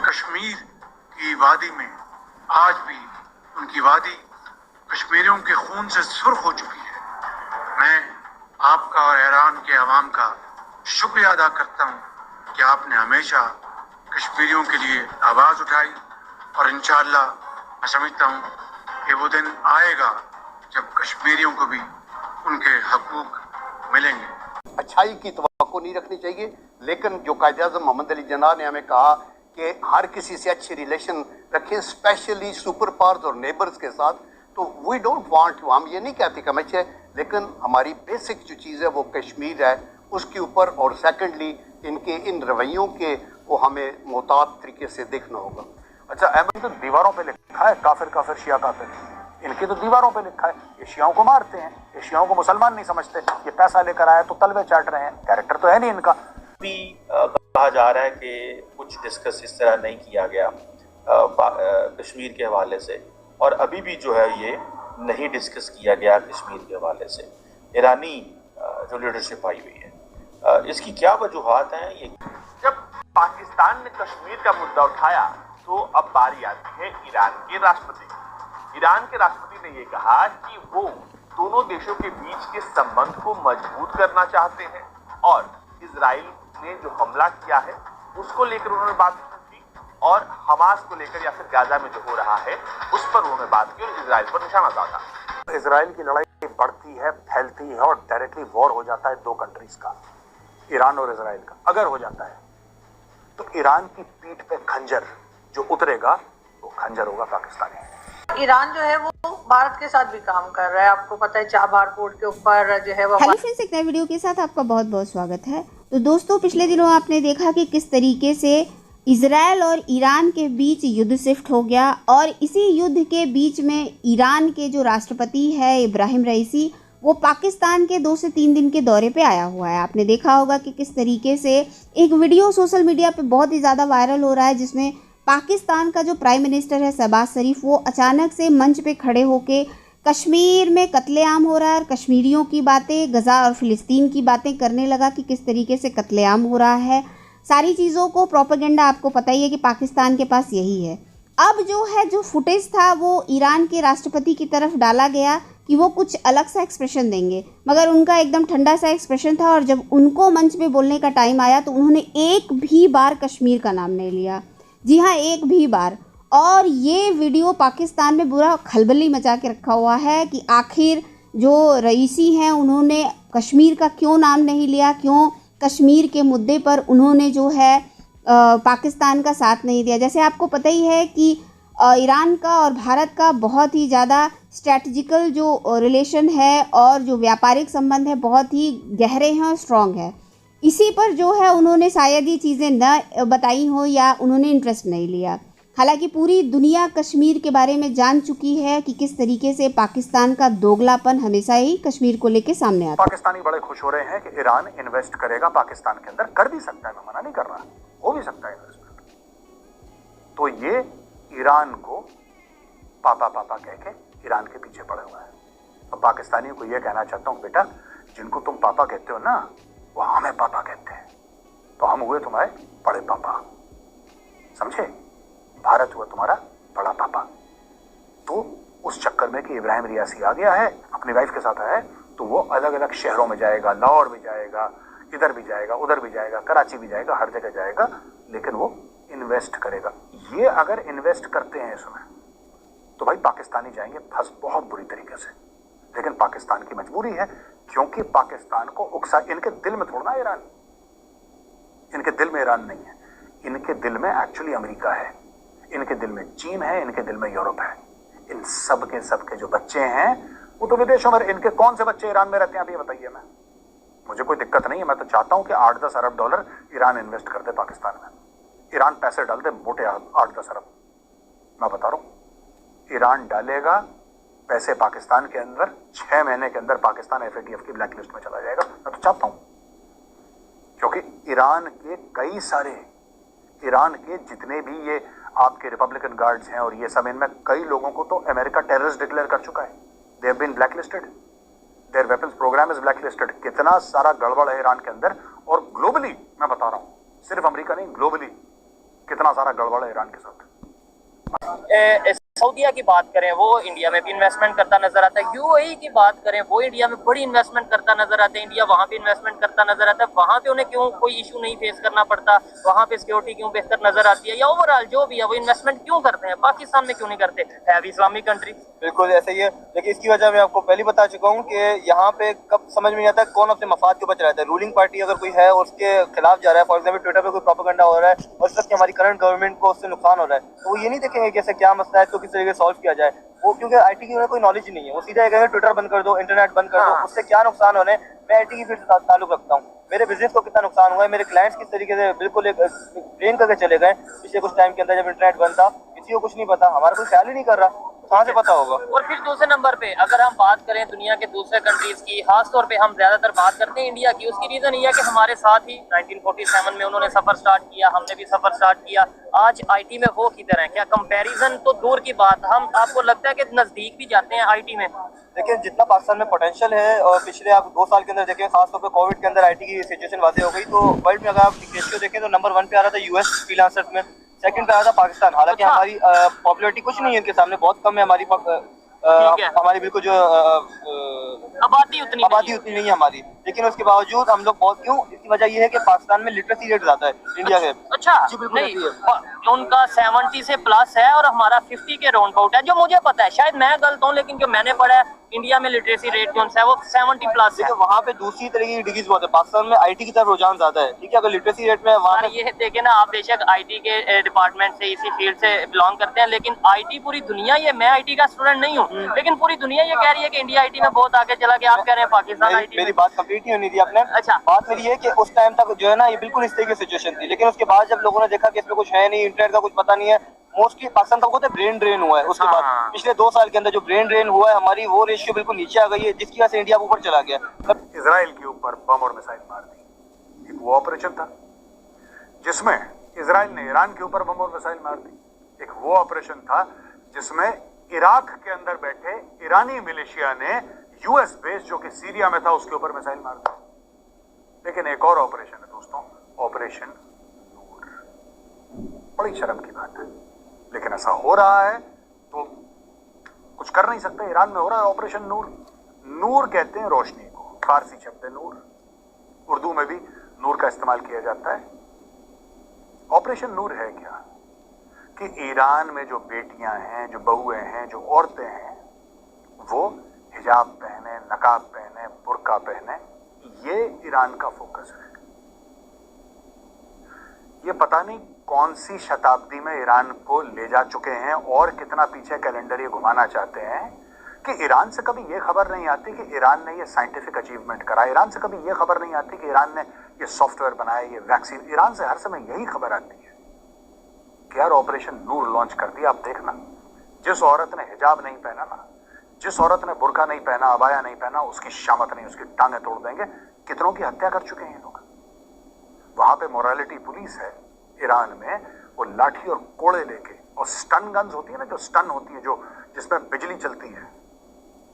कश्मीर की वादी में आज भी उनकी वादी कश्मीरियों के खून से सुर्ख हो चुकी है। मैं आपका और ईरान के अवाम का शुक्रिया अदा करता हूँ कि आपने हमेशा कश्मीरियों के लिए आवाज़ उठाई और इंशाअल्लाह मैं समझता हूँ कि वो दिन आएगा जब कश्मीरियों को भी उनके हकूक मिलेंगे। अच्छाई की तवक्को नहीं रखनी चाहिए, लेकिन जो कायद-ए-आज़म मोहम्मद अली जिन्ना ने हमें कहा कि हर किसी से अच्छी रिलेशन रखें, स्पेशली सुपर पावर्स और नेबर्स के साथ, तो वी डोंट वांट टू, हम ये नहीं कहते कि अच्छे, लेकिन हमारी बेसिक जो चीज़ है वो कश्मीर है उसके ऊपर, और सेकेंडली इनके इन रवैयों के वो हमें मोहतात तरीके से देखना होगा। अच्छा, अहमद तो दीवारों पे लिखा है काफिर काफिर शिया काफिर, इनके तो दीवारों पे लिखा है ये शियाओं को मारते हैं, ये शियाओं को मुसलमान नहीं समझते, ये पैसा लेकर आया तो तलवे चाट रहे हैं, कैरेक्टर तो है नहीं इनका। भी कहा जा रहा है कि कुछ डिस्कस इस तरह नहीं किया गया कश्मीर के हवाले से, और अभी भी जो है ये नहीं डिस्कस किया गया कश्मीर के हवाले से। ईरानी जो लीडरशिप आई हुई है, इसकी क्या वजूहात हैं? ये जब पाकिस्तान ने कश्मीर का मुद्दा उठाया तो अब बारी आती है ईरान के राष्ट्रपति। ईरान के राष्ट्रपति ने ये कहा कि वो दोनों देशों के बीच के संबंध को मजबूत करना चाहते हैं, और इजराइल ने जो हमला किया है उसको लेकर उन्होंने बात की, और हमास को लेकर या फिर गाजा में जो हो रहा है उस पर उन्होंने बात की और इजराइल पर निशाना साधा। इजराइल की लड़ाई बढ़ती है, फैलती है, और डायरेक्टली वॉर हो जाता है दो कंट्रीज का, ईरान और इजराइल का। अगर हो जाता है तो ईरान की पीठ पे खंजर जो उतरेगा वो खंजर होगा पाकिस्तानी। ईरान जो है वो भारत के साथ भी काम कर रहा है, आपको पता है चाबहार पोर्ट के ऊपर जो है वो। हेलो फ्रेंड्स, एक नए वीडियो के साथ आपका बहुत बहुत स्वागत है। तो दोस्तों, पिछले दिनों आपने देखा कि किस तरीके से इजराइल और ईरान के बीच युद्ध शिफ्ट हो गया, और इसी युद्ध के बीच में ईरान के जो राष्ट्रपति है इब्राहिम रईसी, वो पाकिस्तान के 2 से 3 दिन के दौरे पे आया हुआ है। आपने देखा होगा कि किस तरीके से एक वीडियो सोशल मीडिया पे बहुत ही ज़्यादा वायरल हो रहा है, जिसमें पाकिस्तान का जो प्राइम मिनिस्टर है शहबाज शरीफ, वो अचानक से मंच पे खड़े होके कश्मीर में कत्लेआम हो रहा है, कश्मीरियों की बातें, गजा और फ़िलिस्तीन की बातें करने लगा कि किस तरीके से कत्लेआम हो रहा है। सारी चीज़ों को प्रोपेगेंडा आपको पता ही है कि पाकिस्तान के पास यही है। अब जो है जो फुटेज था वो ईरान के राष्ट्रपति की तरफ डाला गया कि वो कुछ अलग सा एक्सप्रेशन देंगे, मगर उनका एकदम ठंडा सा एक्सप्रेशन था, और जब उनको मंच पे बोलने का टाइम आया तो उन्होंने एक भी बार कश्मीर का नाम नहीं लिया। जी हाँ, एक भी बार। और ये वीडियो पाकिस्तान में बुरा खलबली मचा के रखा हुआ है कि आखिर जो रईसी हैं उन्होंने कश्मीर का क्यों नाम नहीं लिया, क्यों कश्मीर के मुद्दे पर उन्होंने जो है पाकिस्तान का साथ नहीं दिया। जैसे आपको पता ही है कि ईरान का और भारत का बहुत ही ज़्यादा स्ट्रैटेजिकल जो रिलेशन है और जो व्यापारिक संबंध है बहुत ही गहरे हैं और स्ट्रॉन्ग है। इसी पर जो है उन्होंने शायद ये चीज़ें न बताई हो या उन्होंने इंटरेस्ट नहीं लिया। हालांकि पूरी दुनिया कश्मीर के बारे में जान चुकी है कि किस तरीके से पाकिस्तान का दोगलापन हमेशा ही कश्मीर को लेकर सामने आता है। पाकिस्तानी बड़े खुश हो रहे हैं कि ईरान इन्वेस्ट करेगा पाकिस्तान के अंदर, कर भी सकता है, मैं मना नहीं कर रहा, हो भी सकता है इन्वेस्टमेंट। तो ये ईरान को पापा पापा कह के ईरान के पीछे पड़े हुआ है। तो पाकिस्तानियों को ये कहना चाहता हूँ, बेटा जिनको तुम पापा कहते हो ना, वो हमें पापा कहते हैं, तो हम हुए तुम्हारे बड़े पापा, समझे? भारत हुआ तुम्हारा बड़ा पापा। तो उस चक्कर में कि इब्राहिम रियासी आ गया है, अपनी वाइफ के साथ आया है, तो वो अलग अलग शहरों में जाएगा, लाहौर भी जाएगा, इधर भी जाएगा, उधर भी जाएगा, कराची भी जाएगा, हर जगह जाएगा, लेकिन वो इन्वेस्ट करेगा। ये अगर इन्वेस्ट करते हैं इसमें तो भाई पाकिस्तानी जाएंगे फंस बहुत बुरी तरीके से। लेकिन पाकिस्तान की मजबूरी है, क्योंकि पाकिस्तान को उकसा, इनके दिल में थोड़ा ईरान, इनके दिल में ईरान नहीं है, इनके दिल में एक्चुअली अमेरिका है, इनके दिल में चीन है, इनके दिल में यूरोप है। इन सब के जो बच्चे हैं वो तो विदेशों में, इनके कौन से बच्चे ईरान में रहते हैं आप ये बताइए। मैं, मुझे कोई दिक्कत नहीं है, मैं तो चाहता हूं कि 8-10 अरब डॉलर ईरान इन्वेस्ट कर दे पाकिस्तान में। ईरान पैसे डाल दे मोटे 8-10 अरब, मैं बता रहा हूं ईरान डालेगा पैसे पाकिस्तान के अंदर, 6 महीने के अंदर पाकिस्तान FATF की ब्लैक लिस्ट में चला जाएगा। मैं तो चाहता हूं, क्योंकि ईरान के कई सारे, ईरान के जितने भी ये आपके रिपब्लिकन गार्ड्स हैं और ये सब, इनमें कई लोगों को तो अमेरिका टेररिस्ट डिक्लेयर कर चुका है। They have been blacklisted, their weapons program is blacklisted. कितना सारा गड़बड़ है ईरान के अंदर, और ग्लोबली मैं बता रहा हूं, सिर्फ अमेरिका नहीं, ग्लोबली कितना सारा गड़बड़ है ईरान के साथ। सऊदीया की बात करें वो इंडिया में भी इन्वेस्टमेंट करता नजर आता है। यूएई की बात करें वो इंडिया में बड़ी इन्वेस्टमेंट करता नजर आता है। इंडिया वहां पे इन्वेस्टमेंट करता नजर आता है। वहां पे उन्हें क्यों कोई इशू नहीं फेस करना पड़ता, वहां पे सिक्योरिटी क्यों बेहतर नजर आती है, या ओवरऑल जो भी है वो इन्वेस्टमेंट क्यों करते हैं, पाकिस्तान में क्यों नहीं करते? है भी इस्लामिक कंट्री। बिल्कुल ऐसा ही है, लेकिन इसकी वजह मैं आपको पहले बता चुका हूँ कि यहाँ पे कब समझ में नहीं आता कौन अपने मफाद के ऊपर चलाता है। रूलिंग पार्टी अगर कोई है और उसके खिलाफ जा रहा है, फॉर एग्जाम्पल ट्विटर पे कोई प्रोपेगेंडा हो रहा है और इस वक्त हमारी करंट गवर्नमेंट को उससे नुकसान हो रहा है, तो वो ये नहीं देखेंगे कि ऐसा क्या मसला है तो किस तरीके से सॉल्व किया जाए। वो क्योंकि आईटी की उन्हें कोई नॉलेज ही नहीं है, वो सीधा कहेंगे ट्विटर बंद कर दो, इंटरनेट बंद कर दो, उससे क्या नुकसान होने। मैं आईटी की फील्ड से ताल्लुक रखता हूँ, मेरे बिजनेस को कितना नुकसान हुआ है, मेरे क्लाइंट्स किस तरीके से बिल्कुल एक ट्रेन करके चले गए पिछले कुछ टाइम के अंदर जब इंटरनेट बंद था। किसी को कुछ नहीं पता, हमारा कोई ख्याल ही नहीं कर रहा, कहाँ से पता होगा। और फिर दूसरे नंबर पे अगर हम बात करें दुनिया के दूसरे कंट्रीज की, खासतौर पे हम ज्यादातर बात करते हैं इंडिया की, उसकी रीजन ये है कि हमारे साथ ही 1947 में उन्होंने सफर स्टार्ट किया, हमने भी सफर स्टार्ट किया। आज आईटी में वो किधर है? क्या कंपैरिजन तो दूर की बात, हम आपको लगता है कि नजदीक भी जाते हैं आईटी में? देखिए जितना पाकिस्तान में पोटेंशियल है और पिछले आप 2 साल के अंदर देखें, खासतौर पे कोविड के अंदर आईटी की सिचुएशन वाज़ेह हो गई, तो वर्ल्ड में अगर आप रेशियो देखें तो नंबर 1 पे आ रहा था यूएस फ्रीलांसर्स में, सेकंड पे आया था पाकिस्तान। हालांकि अच्छा। हमारी पॉपुलैरिटी कुछ नहीं है इनके सामने, बहुत कम है हमारी हमारी बिल्कुल जो आबादी उतनी नहीं है हमारी, लेकिन उसके बावजूद हम लोग बहुत क्यों, इसकी वजह यह है कि पाकिस्तान में लिटरेसी रेट ज्यादा है इंडिया के। अच्छा जी बिल्कुल नहीं, ऐसी है। उनका 70 से प्लस है और हमारा 50 के राउंड अबाउट है, जो मुझे पता है, शायद मैं गलत हूँ, लेकिन जो मैंने पढ़ा है इंडिया में लिटरेसी रेट जो है वो 70 प्लस है। वहाँ पे दूसरी तरह की डिग्रीज बहुत है, पाकिस्तान में आईटी की तरफ रुझान ज्यादा है, ठीक है। अगर लिटरेसी रेट में वहाँ ये देखे ना, आप बेशक आईटी के डिपार्टमेंट से, इसी फील्ड से बिलोंग करते हैं, लेकिन आईटी पूरी दुनिया, ये मैं आईटी का स्टूडेंट नहीं हूँ, लेकिन पूरी दुनिया ये कह रही है कि इंडिया आईटी में बहुत आगे चला गया। आप कह रहे हैं पाकिस्तान आईटी। मेरी बात कंप्लीट नहीं होनी थी आपने। अच्छा, बात मेरी है कि उस टाइम तक जो है ना ये बिल्कुल इस तरह की सिचुएशन थी, लेकिन उसके बाद जब लोगों ने देखा कि इसमें कुछ है नहीं, इंटरनेट का कुछ पता नहीं है, मोस्टली पाकिस्तान तक होता है ब्रेन ड्रेन हुआ है। उसके बाद पिछले 2 साल के अंदर जो ब्रेन ड्रेन हुआ है, हमारी वो रेशियो बिल्कुल नीचे आ गई है, जिसकी वजह से इंडिया ऊपर चला गया। इजराइल के ऊपर बम और मिसाइल मार दी, एक वो ऑपरेशन था जिसमें इजराइल ने ईरान के ऊपर बम और मिसाइल मार दी। एक वो ऑपरेशन था जिसमें इराक के अंदर बैठे ईरानी मिलिशिया ने यूएस बेस जो कि सीरिया में था उसके ऊपर मिसाइल मार दी। लेकिन एक और ऑपरेशन है दोस्तों, ऑपरेशन नूर। बड़ी शर्म की बात है, लेकिन ऐसा हो रहा है तो कुछ कर नहीं सकते। ईरान में हो रहा है ऑपरेशन नूर। नूर कहते हैं रोशनी को, फारसी शब्द है नूर, उर्दू में भी नूर का इस्तेमाल किया जाता है। ऑपरेशन नूर है क्या कि ईरान में जो बेटियां हैं, जो बहुएं हैं, जो औरतें हैं, वो हिजाब पहने, नकाब पहने, बुर्का पहने, ये ईरान का फोकस है। ये पता नहीं कौन सी शताब्दी में ईरान को ले जा चुके हैं और कितना पीछे कैलेंडर ये घुमाना चाहते हैं कि ईरान से कभी ये खबर नहीं आती कि ईरान ने ये साइंटिफिक अचीवमेंट करा, ईरान से कभी ये खबर नहीं आती कि ईरान ने ये सॉफ्टवेयर बनाया, ये वैक्सीन। ईरान से हर समय यही खबर आती है कि यार ऑपरेशन नूर लॉन्च कर दिया। आप देखना, जिस औरत ने हिजाब नहीं पहना ना, जिस औरत ने बुर्का नहीं पहना, अबाया नहीं पहना, उसकी शामत नहीं, उसकी टांगें तोड़ देंगे। कितनों की हत्या कर चुके हैं लोग। वहां पे मोरालिटी पुलिस है ईरान में, वो लाठी और कोड़े लेके, और स्टन गन्स होती है ना, जो स्टन होती है, जो जिसमें बिजली चलती है,